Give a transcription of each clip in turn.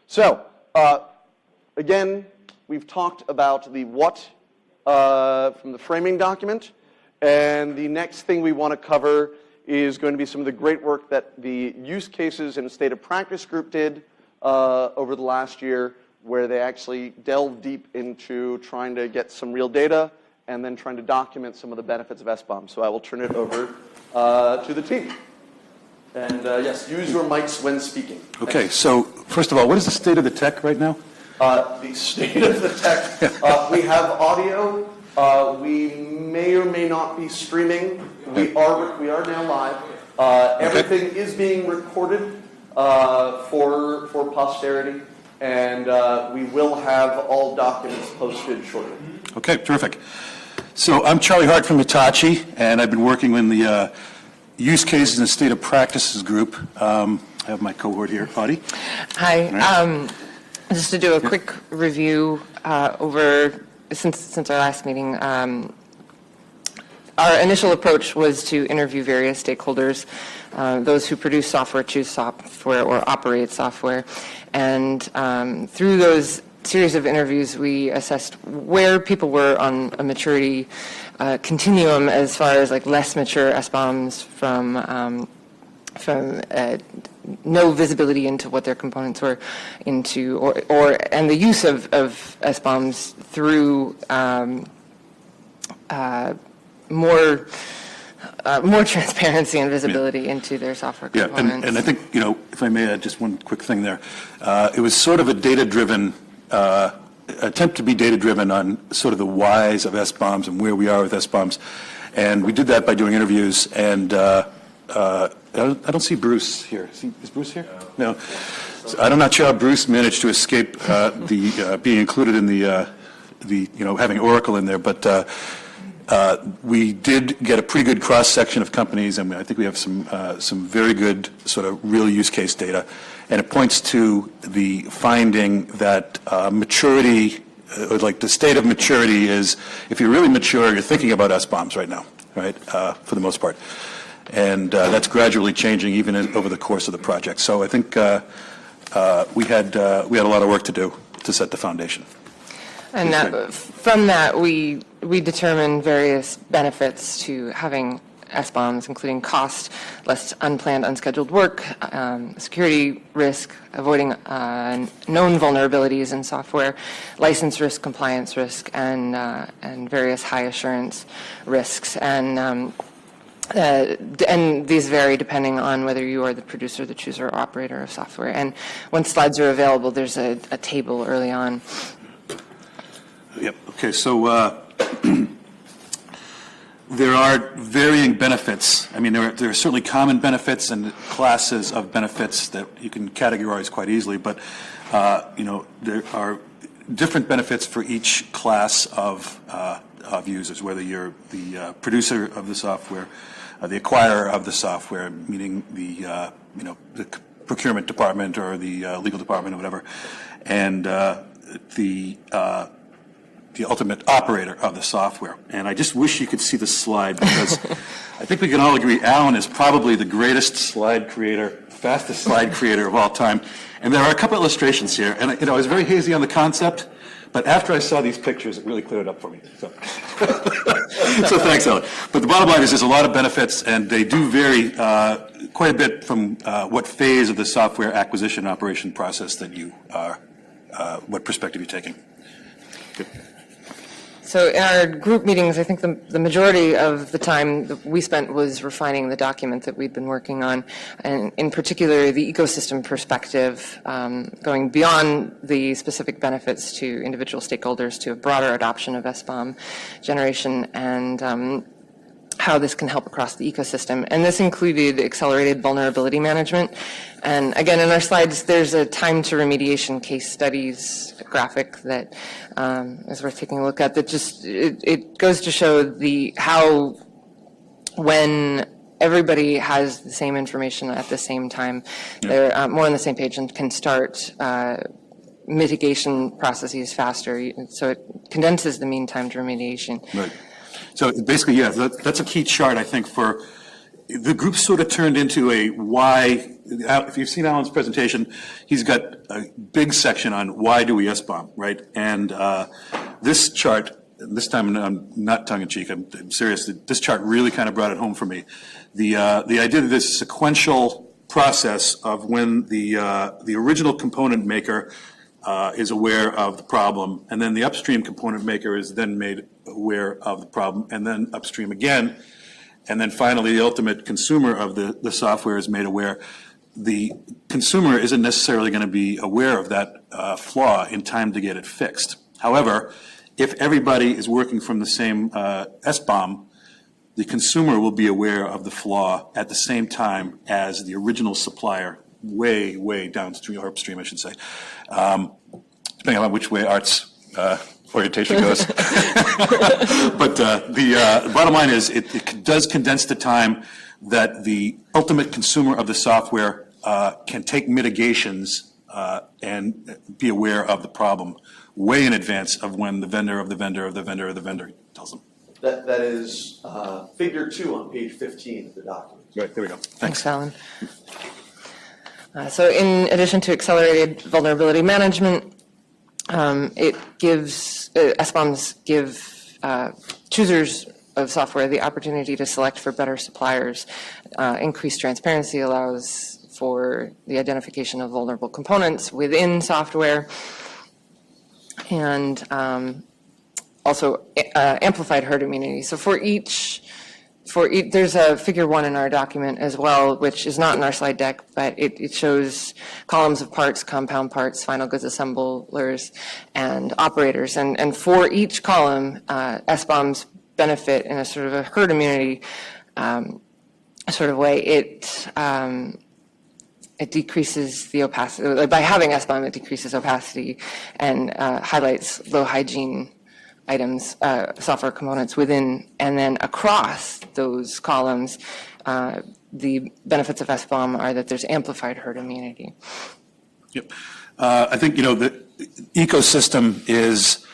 So, again, we've talked about the what from the framing document, and the next thing we want to cover is going to be some of the great work that the use cases and state of practice group did over the last year, where they actually delved deep into trying to get some real data and then trying to document some of the benefits of SBOM. So I will turn it over to the team. And yes, use your mics when speaking. Okay, so first of all, what is the state of the tech right now? The state of the tech, we have audio. We may or may not be streaming. We are now live. Everything is being recorded for posterity, and we will have all documents posted shortly. Okay, terrific. So I'm Charlie Hart from Hitachi, and I've been working in the use cases and state of practices group. I have my cohort here, Audie. Hi. Right. Just to do a quick review over since our last meeting. Our initial approach was to interview various stakeholders, those who produce software, choose software, or operate software. And through those series of interviews, we assessed where people were on a maturity continuum as far as like less mature SBOMs from no visibility into what their components were into, and the use of SBOMs through more transparency and visibility into their software components. And I think, if I may add just one quick thing there, it was sort of a data-driven attempt to be data-driven on sort of the whys of SBOMs and where we are with SBOMs, and we did that by doing interviews. And I don't see Bruce here. Is Bruce here? No. So I'm not sure how Bruce managed to escape being included in the having Oracle in there, but. We did get a pretty good cross-section of companies, and I think we have some very good sort of real use case data. And it points to the finding that maturity, like the state of maturity is, if you're really mature, you're thinking about SBOMs right now, right, for the most part. And that's gradually changing even over the course of the project. So I think we had a lot of work to do to set the foundation. And from that, we determined various benefits to having SBOMs, including cost, less unplanned, unscheduled work, security risk, avoiding known vulnerabilities in software, license risk, compliance risk, and various high assurance risks. And these vary depending on whether you are the producer, the chooser, or operator of software. And once slides are available, there's a table early on. Yep. Okay. So there are varying benefits. I mean, there are certainly common benefits and classes of benefits that you can categorize quite easily. But there are different benefits for each class of users. Whether you're the producer of the software, the acquirer of the software, meaning the procurement department or the legal department or whatever, and the ultimate operator of the software. And I just wish you could see the slide, because I think we can all agree Alan is probably the greatest slide creator, fastest slide creator of all time. And there are a couple illustrations here. And I was very hazy on the concept, but after I saw these pictures, it really cleared it up for me. So, so thanks, Alan. But the bottom line is there's a lot of benefits, and they do vary quite a bit from what phase of the software acquisition operation process that you are, what perspective you're taking. Good. So in our group meetings, I think the majority of the time that we spent was refining the document that we'd been working on, and in particular the ecosystem perspective, going beyond the specific benefits to individual stakeholders to a broader adoption of SBOM generation, and how this can help across the ecosystem. And this included accelerated vulnerability management. And again, in our slides, there's a time to remediation case studies graphic that is worth taking a look at, that just, it goes to show how when everybody has the same information at the same time, they're more on the same page and can start mitigation processes faster. So it condenses the mean time to remediation. Right. So basically, yeah, that's a key chart, I think, for the group sort of turned into a why. If you've seen Alan's presentation, he's got a big section on why do we SBOM, right? And this chart, this time I'm not tongue-in-cheek, I'm serious, this chart really kind of brought it home for me. The idea of this sequential process of when the original component maker is aware of the problem, and then the upstream component maker is then made aware of the problem, and then upstream again, and then finally the ultimate consumer of the software is made aware. The consumer isn't necessarily going to be aware of that flaw in time to get it fixed. However, if everybody is working from the same SBOM, the consumer will be aware of the flaw at the same time as the original supplier, way downstream, or upstream, I should say, depending on which way Art's orientation goes. But the bottom line is it does condense the time that the ultimate consumer of the software can take mitigations and be aware of the problem way in advance of when the vendor of the vendor of the vendor of the vendor tells them. That is figure 2 on page 15 of the document. Right, there we go. Thanks, Alan. So in addition to accelerated vulnerability management, it gives, SBOMs give choosers of software the opportunity to select for better suppliers. Increased transparency allows for the identification of vulnerable components within software, and also amplified herd immunity. So for each, there's a figure 1 in our document as well, which is not in our slide deck, but it shows columns of parts, compound parts, final goods assemblers, and operators. And for each column, SBOMs benefit in a sort of a herd immunity sort of way. It decreases the opacity. By having SBOM, it decreases opacity and highlights low hygiene items, software components within, and then across those columns, the benefits of SBOM are that there's amplified herd immunity. Yep. I think, the ecosystem is,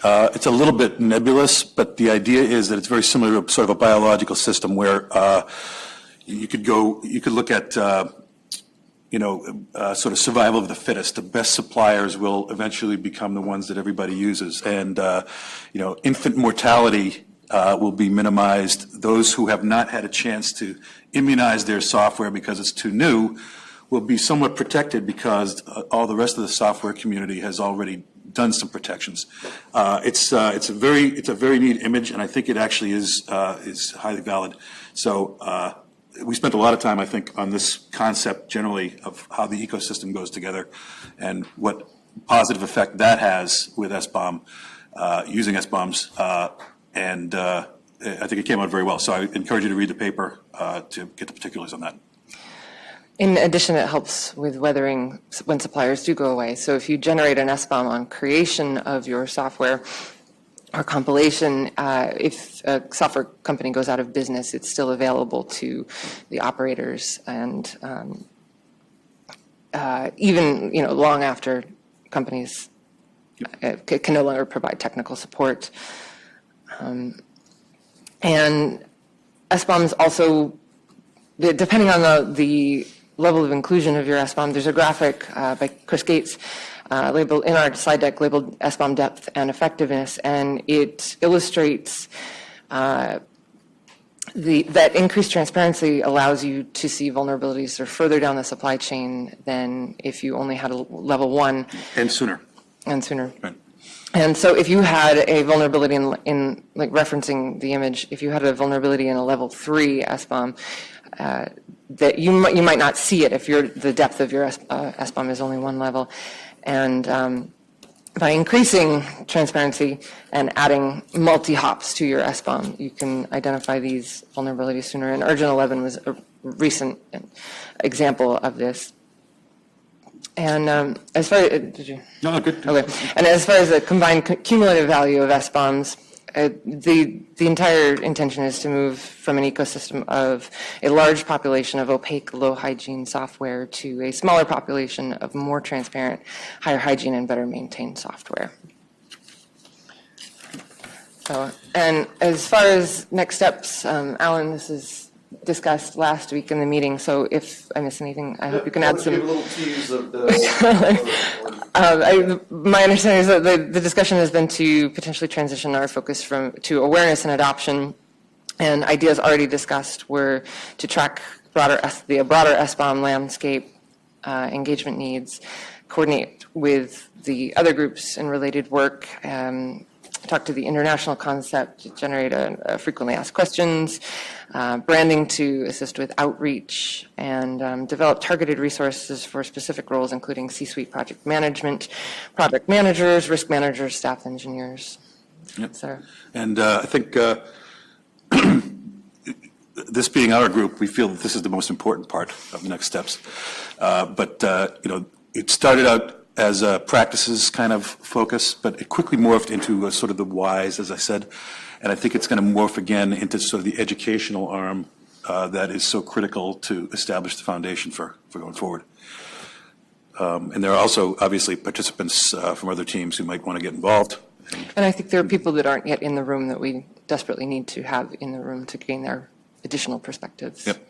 it's a little bit nebulous, but the idea is that it's very similar to sort of a biological system where you could look at, sort of survival of the fittest. The best suppliers will eventually become the ones that everybody uses. And, infant mortality will be minimized. Those who have not had a chance to immunize their software because it's too new will be somewhat protected because all the rest of the software community has already done some protections. It's a very neat image, and I think it actually is highly valid. So we spent a lot of time, I think, on this concept generally of how the ecosystem goes together and what positive effect that has with SBOM, using SBOMs, and I think it came out very well. So I encourage you to read the paper to get the particulars on that. In addition, it helps with weathering when suppliers do go away. So if you generate an SBOM on creation of your software or compilation, if a software company goes out of business, it's still available to the operators, and even long after companies can no longer provide technical support. And SBOMs also, depending on the level of inclusion of your SBOM, there's a graphic by Chris Gates labeled in our slide deck labeled SBOM depth and effectiveness, and it illustrates that increased transparency allows you to see vulnerabilities that are further down the supply chain than if you only had a level 1. And sooner. Right. And so if you had a vulnerability in like referencing the image, if you had a vulnerability in a level 3 SBOM, that you might not see it if the depth of your SBOM is only 1 level. And by increasing transparency and adding multi-hops to your SBOM, you can identify these vulnerabilities sooner. And Urgent 11 was a recent example of this. And as far as, did you? No, good. Okay. And as far as the combined cumulative value of SBOMs, the entire intention is to move from an ecosystem of a large population of opaque, low hygiene software to a smaller population of more transparent, higher hygiene, and better maintained software. So, and as far as next steps, Alan, this is discussed last week in the meeting. So if I miss anything, I hope you can add some. Give a little tease of the. My understanding is that the discussion has been to potentially transition our focus to awareness and adoption, and ideas already discussed were to track the broader SBOM landscape, engagement needs, coordinate with the other groups in related work, talk to the international concept to generate a frequently asked questions, branding to assist with outreach, and develop targeted resources for specific roles, including C-suite project management, project managers, risk managers, staff engineers, Yep. et cetera. And I think this being our group, we feel that this is the most important part of the next steps. But it started out as a practices kind of focus, but it quickly morphed into sort of the whys, as I said. And I think it's going to morph again into sort of the educational arm that is so critical to establish the foundation for going forward. And there are also, obviously, participants from other teams who might want to get involved. And I think there are people that aren't yet in the room that we desperately need to have in the room to gain their additional perspectives. Yep.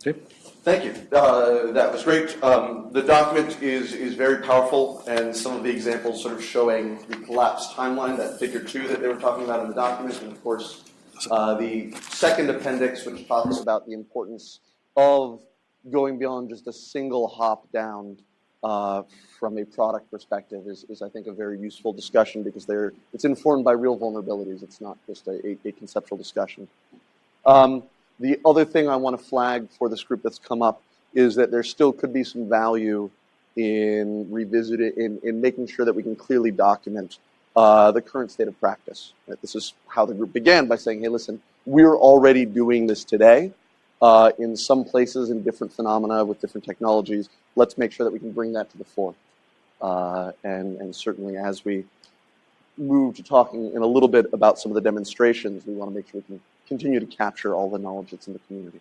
Okay. Thank you. That was great. The document is very powerful, and some of the examples sort of showing the collapsed timeline, that figure 2 that they were talking about in the document, and of course, the second appendix, which talks about the importance of going beyond just a single hop down from a product perspective is I think, a very useful discussion, because it's informed by real vulnerabilities. It's not just a conceptual discussion. The other thing I want to flag for this group that's come up is that there still could be some value in revisiting, in making sure that we can clearly document the current state of practice. This is how the group began, by saying, hey, listen, we're already doing this today in some places, in different phenomena with different technologies. Let's make sure that we can bring that to the fore. And certainly as we move to talking in a little bit about some of the demonstrations, we want to make sure we can continue to capture all the knowledge that's in the community.